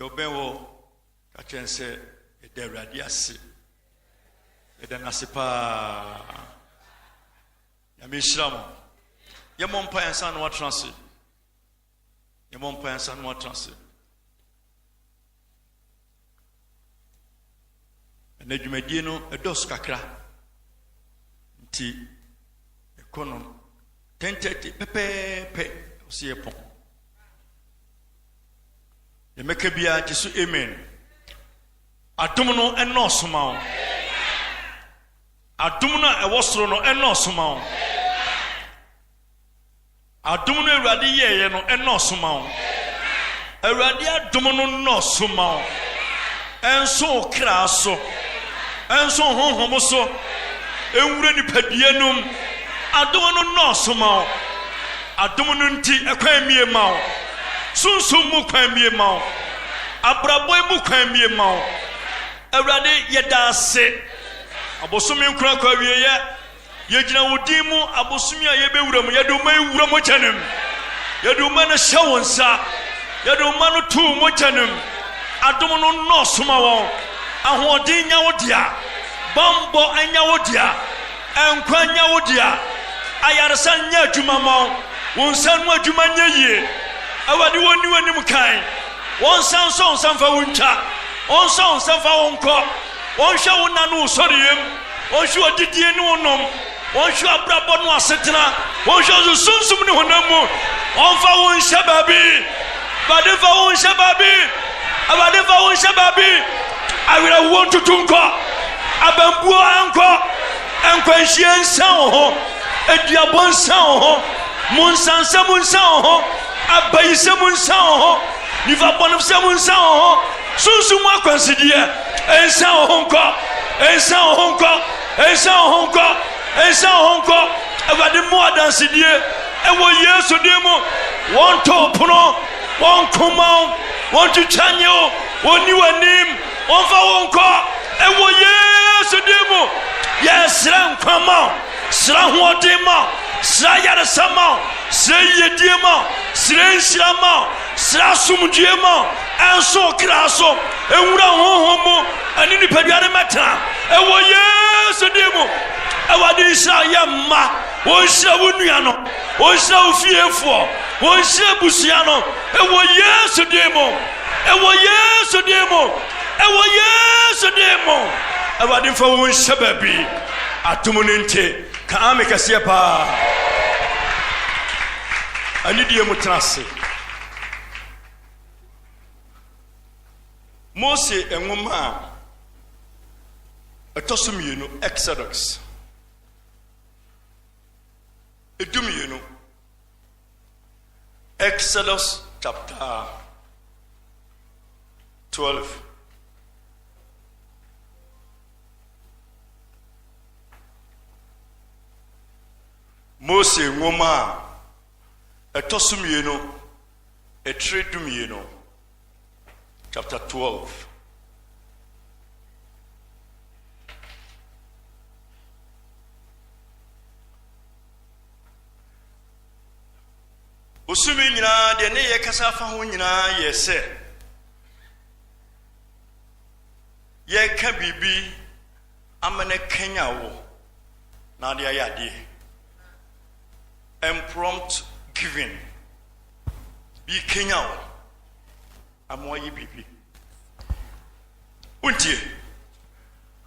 Yobewo Kachense de Radiasi Edanasipa Yamishram Yamon Payansan what transit Yamon Payansan what transit Nedumedino a dos kakra Ti Econom 10:30 pepe Siepon The Mekabia Jesu Amen. Atumno eno soma. Atumna e wosoro no eno soma. Atumno Awurade yeye no eno soma. Awurade atumno no soma. Enso kra so. Enso honhom so. Enwure nipadie num. Atumno no soma. Atumno nti ekwan mie ma. Sunsum mu kwan mie ma. Abraboy mu kwan mie ma. Awurade yeda ase. Abosumi nkura kwa wiye yegyina wodi mu abosumi a yebewura mu yeduma ewura mo kyanem. Yeduma na hyawonsa. Yeduma no tu mo kyanem. Adom no no soma won. Ahoɔden nya wodia. Bambo anya wodia. Enkwa nya wodia. Ayaresa nya adwuma ma. Wonsa no adwuma nya yie. Awade woni wanim kan. Wonsa nso nsamfa wontwa. Wonsa nsamfa wonko. Wonhwa wona no soriem. Wonhwa didie ne wonom. Wonhwa abrabɔ no asetena. Wonhwa sunsum ne honamu. Wonfa wonhya babi. Badefa wonhya babi. Abadefa wonhya babi. Awira wonto tunko. Abambuo anko. Enkwanhie nsa ho. Eduabɔ nsa ho. Munsansa munsa ho. Abayise munsa ho. Nifa bonfse munsa ho. Sunsum akwansidie. Ensa ho nko. Ensa ho nko. Ensa ho nko. Ensa ho nko. Awade mo adansidie. Ewo Yesu demo. Wonto pono. Wonkoma. Wontutwanyo. Woni wanim. Wonfa wonko. Ewo Yesu demo. Yesra nkwama. Sra hodema. Sra yaresama. Sra yediema. Sra nshirama. Sra sumdwema. Enso kraso. Ewura honhomo. Ani ni paduare matra. Ewo Yesu demo. Awade nshira yemma. Wonshira wonua no. Wonshira ofiefo. Wonshira busua no. Ewo Yesu demo. Ewo Yesu demo. Ewo Yesu demo. Awade mfa wonshira babi. Atumunente ka amekase pa. Ani die mutrase. Mose enwoma etosumienu Exodus. Edumienu Exodus chapter 12. Mose enwoma etosumienu etredumienu chapter 12. Usumi nyina de ne ye kasa fa ho nyina ye se ye ka bibi amane Kenya wo na de ayade prompt giving bi Kenya wo amoyi bibi untie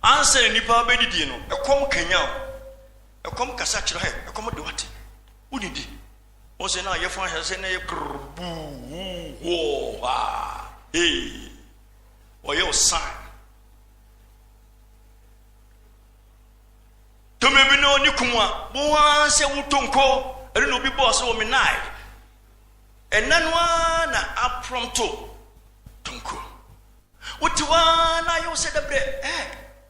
answer nipa bedidi no ekom Kenya wo ekom kasa kire he ekom de wate unidi o se na ye fon se na ye krbu wo ha hey o ye o sign to me bi no ni kumwa bo wa se wutonko eri no bi boss o me nai enanwa na aprompto tonko utiwa na yo se debre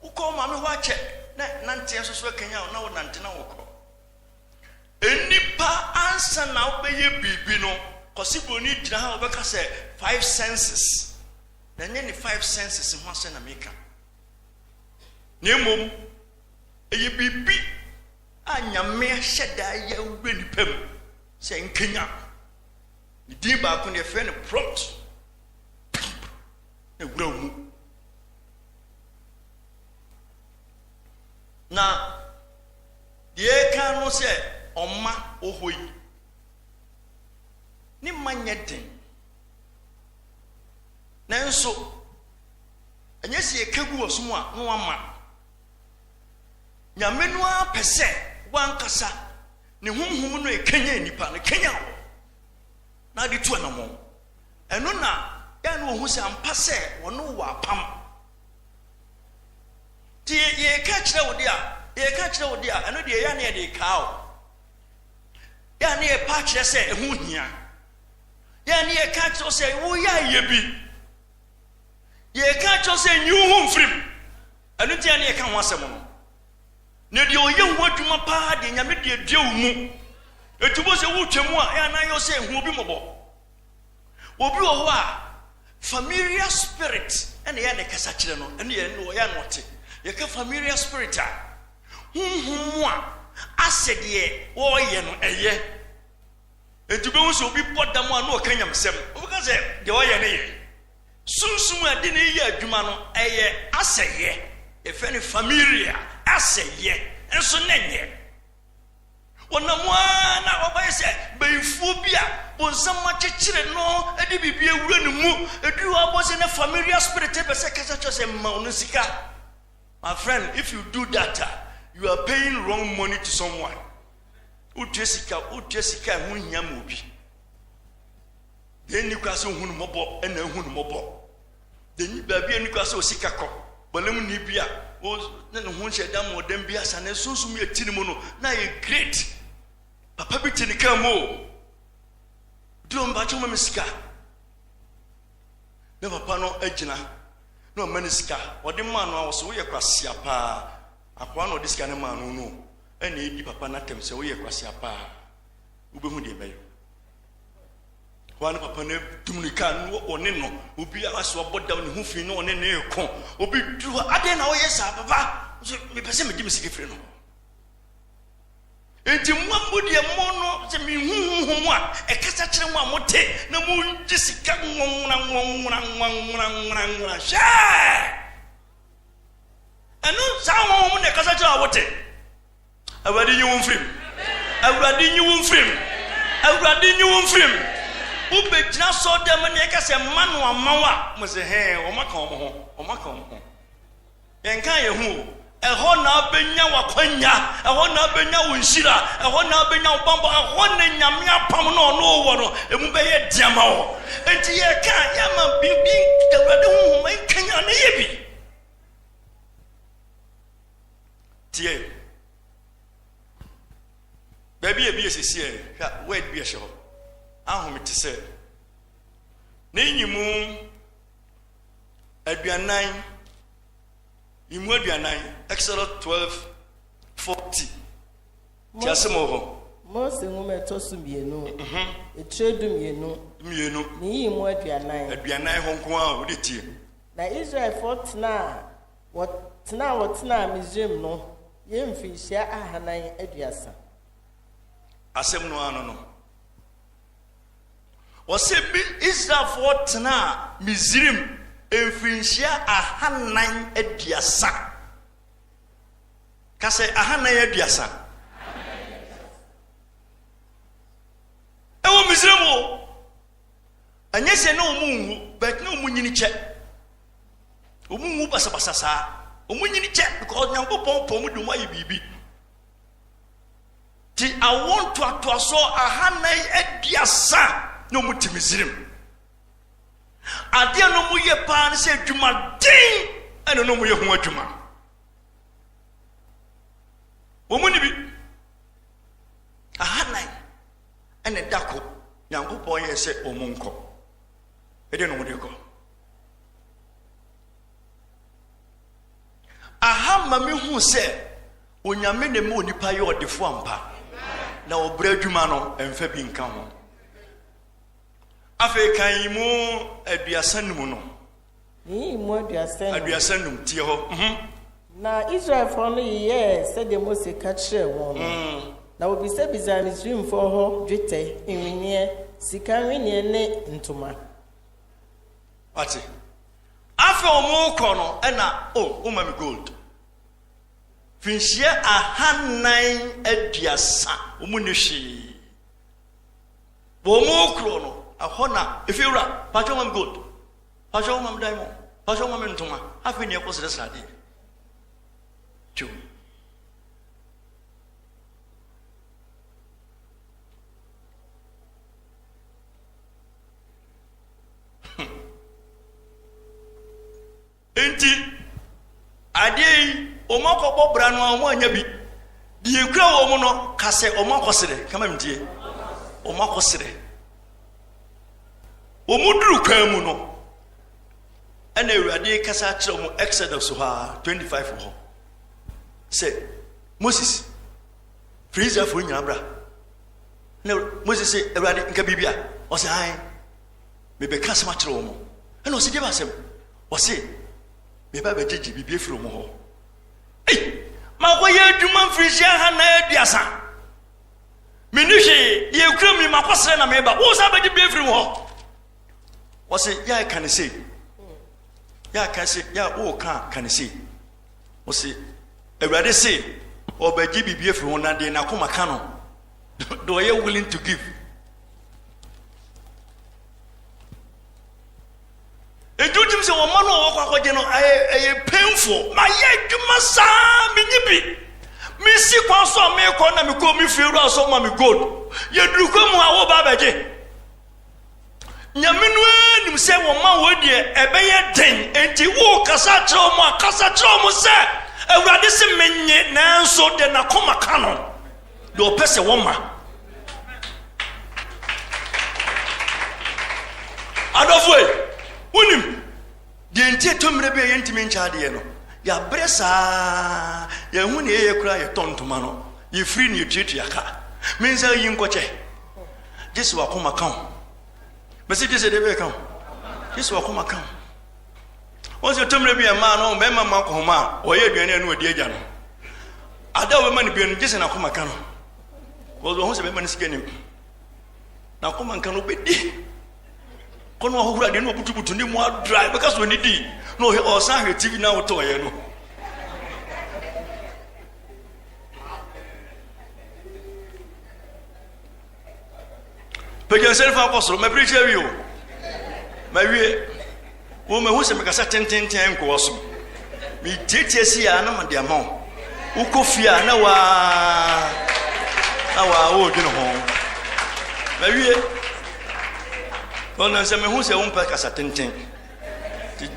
uko ma me ho ache na nante so Kenya na wo nante na wo enipa ansa na obeye bibi no kosibo ni gyina ha obeka se 5 senses na nye ni 5 senses ho ase na meka nemom eye bibi anyame hyeda ya wure ni pam se nkenya ni din ba ko ne fe ne prompt ewura mu na de kan no se oma ohoyi ni manyeden nanso enye se ekagu osumu a no ama nyame no apese wankasa ne humhum no ekanya nipa no kenya wo na de tu anamo eno na ya no hu se ampa se wono wa pam ti ye ka kire wo dia eno de ya na de ka o ya na ye pa kire se ehu hia ya na ye ka kire se wo ya ye bi ye ka kire se nyu hu mfrim eno ti ya na ye ka ho asem no ne de oye hu adwuma pa de nyame de die wo mu etubo se wo twemu a ya na yo se hu obi mobo obi wo a familiar spirit ene ya ne kasa kire no ene ye no ya no te ye ka familiar spirit a huhu a asede wo ye no eye etubo wo se obi podam a no ka nyamsem obi ka se de wo ye ne ye sunsum a de ne ye adwuma no eye aseye efe ne familiar aseye enso nenye wonamwana obaye se beifu bia bonsama chechire no edi bibie wura ne mu edu abose ne familiar spirit be se kasa chose ma no sika. My friend, if you do that, you are paying wrong money to someone. Utesika hu nyam obi. Den ni kwaso hu no mobo na hu no mobo. Den ni baabi ni kwaso osika kɔ. Bolem ni bia o na no hu hye dam odam bia sa na sunsum ye tini mu no na ye great. Papa bi tini ka mo. Do mba choma misika. Na papa no agina. No manisika odi man no awoso ye kwasia pa akwa no disika ne man no ene edi papa na tem se wo ye kwasia pa ubehu de bayo wan papa ne tumnika no one no obi aso bodam ne hu fi no one ne ekon obi du ade na wo ye sa papa me pese me di misika firi no enti mwambodi e mono se mi huhu a e kasa kire mu amote na mu gisika nwonwona sha anu sawo mu ne kasa kire awote awadi nyu mfrim ube jina so dem ne kasa manu amawa mo se he o maka ho yenka ye hu eho na benya wakwanya eho na benya wonshira eho na benya obambo eho na nyame apam no no wo no emu be ye diama wo enti ye kan ya ma bibi dawade hu mai kanya na ye bi tie baby e bi esisi e word bi e hye ho ahom ti se na nyimu aduanan Imuaduanan Exodus 12:40. Mose ngumeto sumienu. Etredum yenu. Ni imuaduanan. Aduanan honko a wo de tie. Na Israel fortna wotna Misraim no. Yemfihia ahanan aduasa. Asem no ano no. Wose bi Israel fortna Misraim Emfinshia ahanan aduasa. Kase ahanan aduasa. Ewo Misraim anye se na omunhu but na omunyini che. Omunhu basabasa sa. Omunyini che because Nyankopon pom dum ayi bibi. Ti I want to atoaso ahanan aduasa no muti Misraim. Ade no mu ye pa ne se adwuma den ene no mu ye ho adwuma wo mu ni bi ahanan ene dako Nyankopon ye se omunko ede no mu de ko aha ma me hu se onyame ne me onipa ye odefo ampa na obra adwuma no emfa bi nka ho African yimu aduasanum no. Ni mu aduasanum tie ho. Na Israel for no ye said the Mose ka kire won. Na obi se bizarre Misraim for ho dwete enwinie sika enwinie ne ntoma. Ati. afa omo kono na mami gold finhia ahanan aduasa omo ne hwe omo kro no ahona efiura pacho mami gold pacho mami diamond pacho mami ntoma afa ne ekosere srade chu enti adei omakobo brano omo anya bi die kura wo no kase omakosere kama mdie omakosere omuduru kwa mu no ana Awurade kasa kire mu Exodus ha 25 ho say Moses freezer for nyina bra na Moses say Awurade nka bibia o say han me be kasa ma kire wo mu ana o say ba asem o say me ba be gigi bibia firi mu ho ma ko ye adwuma freezer ha na aduasa minuhye ye kura mi makosere na me ba wo sa ba gigi firi mu ho o say ya can say ya can say ya o can say o say Awurade say obaji bibie firi ho na de na koma ka no do you willing to give ejujim se wo mano wo kwa kwaje no aye painful ma ye dwuma sa menyibi mi si kwa so me ko na me ko mi firu aso ma me gold ye duru ko mu awo ba baje nyamenu anim se wo ma wo de ebeye den enti wo kasa kiro mu akasa kiro mu se Awurade se menye nanso de na koma ka no de opese wo ma adofwe unim de enti tomre be ye ntimi nchaade no ya bresa ya hu ne ye kura ye tontoma no ye free ne tutu aka menza yi nkoche Jesu akoma ka bese Jesu de be ka Jesu akoma ka onse tomre bi ma no be ma ko ma o ye aduane anu odi agya no ada we ma ne bi no Jesu na akoma ka no wo ho se be ma ne sikenim na akoma nka no be di kono ahura de no butubutu ni mu drive because we need no o san he TV na wo to ye no pege selfa ko so me preach wi o ma wi wo me hu se me kasa tententen ko so mi tietie si ya na ma de ama wo kofia na wa wo dwene ho ma wi on se me hu se won pa kasa tenten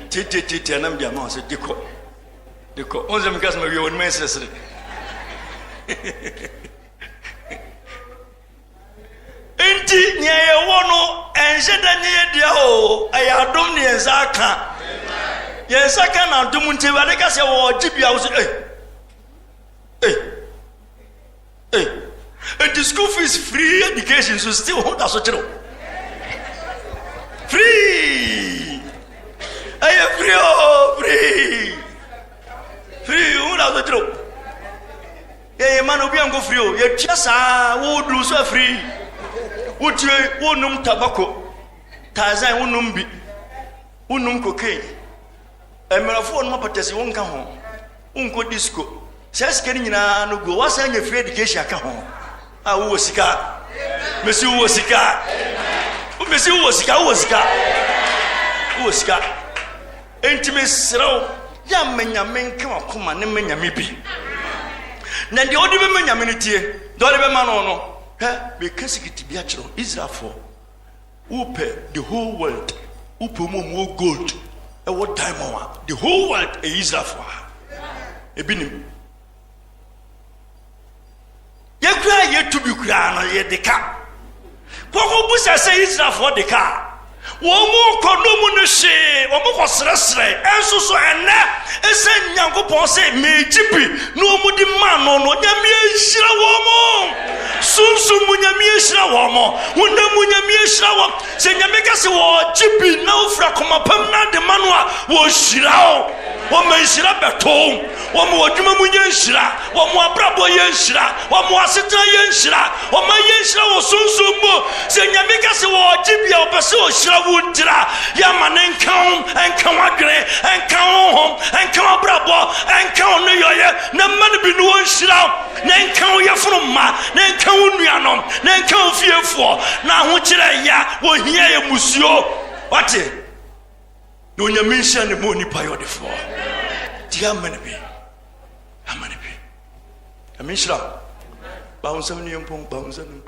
tete na mdia ma se diko on se me kasa ma wi won me sesere enti nye wono enje da nye dia o ayadom ne enzaka yensaka na dum nti ba de ka se wo jibia wo se and the school fees free education so still hold us chiro free ay free hold us chiro man obi an go free o ye chasa wo du so free utwe wonum tabako tazan wonum bi wonum cocaine emerafo no patesi wonka ho unko disco seske ni nyina no go wasa nya free education aka ho a wo sika mesi wo sika mesi wo sika entime sraw ya menyame nka akoma ne menyame bi na de odi be menyame ne tie de odi be ma no be kasikiti bia chiro Israel for upe the whole world upe mo gold e what diamond the whole world e Israel for ebinim ye kura ye tubi kura no ye deka poko busa se Israel for deka wo mo kono mu no hye wo mo kosresre enso so enne ese nyankopon se mejibi no mu di man no nyame ehira wo mo sunsun mu nyame ehira wo mo wona mu nyame ehira wo se nyame ka se wo jibi na ofra koma pam na de manwa wo hira wo ma ehira beto wo mo odwuma mu ehira wo mo abrabo ehira wo mo asetra ehira wo ma ehira wo sunsun mu se nyame ka se wo jibi a opese wo hira wundira ya manen kan en kan wadre en na nka wo yeforo ma na nka wo nuanom na nka wo fiefo na ho kire ya wo hia ye musuo wate no nyamisha ne mo nipa yodefo ti amane bi amishra ba unsam ni yempon ba unsam